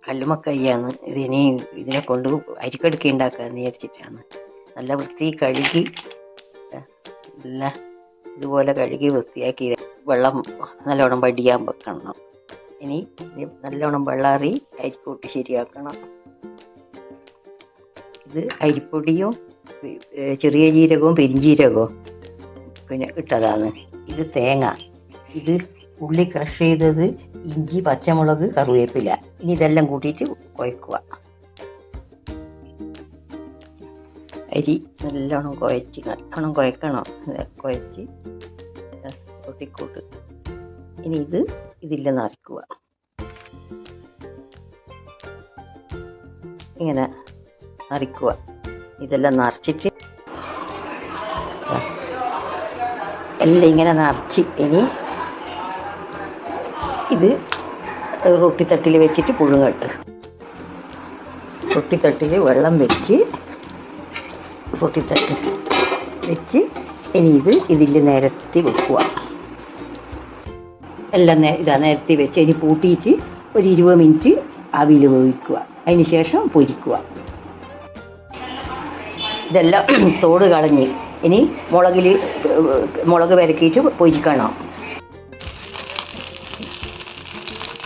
കല്ലുമക്കയ്യാണ്. ഇതിനി ഇതിനെ കൊണ്ട് അരിക്കടുക്ക ഉണ്ടാക്കാമെന്ന് വിചാരിച്ചിട്ടാണ്. നല്ല വൃത്തി കഴുകി നല്ല ഇതുപോലെ കഴുകി വൃത്തിയാക്കി വെള്ളം നല്ലോണം വടിയാൻ വെക്കണം. ഇനി നല്ലോണം വെള്ളാറി അരിക്കൂട്ടി ശരിയാക്കണം. ഇത് അരിപ്പൊടിയും ചെറിയ ജീരകവും പെരിഞ്ജീരകവും പിന്നെ ഇട്ടതാണ്. ഇത് തേങ്ങ, ഇത് ഉള്ളി ക്രഷ് ചെയ്തത്, ഇഞ്ചി, പച്ചമുളക്, കറിവേപ്പില. ഇനി ഇതെല്ലാം കൂട്ടിയിട്ട് കുഴക്കുക. അരി നല്ലോണം നല്ലോണം കുഴക്കണം. കുഴച്ച് കൊട്ടിക്കൂട്ട്. ഇനി ഇതിൽ നിറയ്ക്കുക. ഇങ്ങനെ നിറയ്ക്കുക. ഇതെല്ലാം നിറച്ചിട്ട് എല്ലാം ഇങ്ങനെ നിറച്ച് ഇനി ഇത് റൊട്ടിത്തട്ടിൽ വെച്ചിട്ട് പുഴുങ്ങട്ട്. റൊട്ടിത്തട്ടിൽ വെള്ളം വെച്ച് റൊട്ടിത്തട്ട് വെച്ച് ഇനി ഇതിൽ നിരത്തി വെക്കുക. എല്ലാം നിരത്തി വെച്ച് ഇനി പൂട്ടിയിട്ട് ഒരു 20 മിനിറ്റ് ആവിയിൽ വേവിക്കുക. അതിന് ശേഷം പൊരിക്കുക. ഇതെല്ലാം തോട് കളഞ്ഞ് ഇനി മുളക് വരക്കിയിട്ട് പൊരിക്കണം.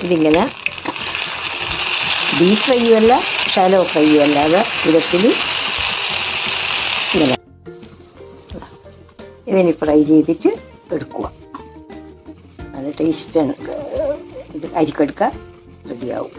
ഇതിങ്ങനെ ഡീപ് ഫ്രൈയും അല്ല ഷാലോ ഫ്രൈയും അല്ലാതെ വിധത്തിൽ ഇങ്ങനെ ഇതിന് ഫ്രൈ ചെയ്തിട്ട് എടുക്കുക. നല്ല ടേസ്റ്റാണ്. ഇത് അരിക്കെടുക്കാൻ റെഡിയാവും.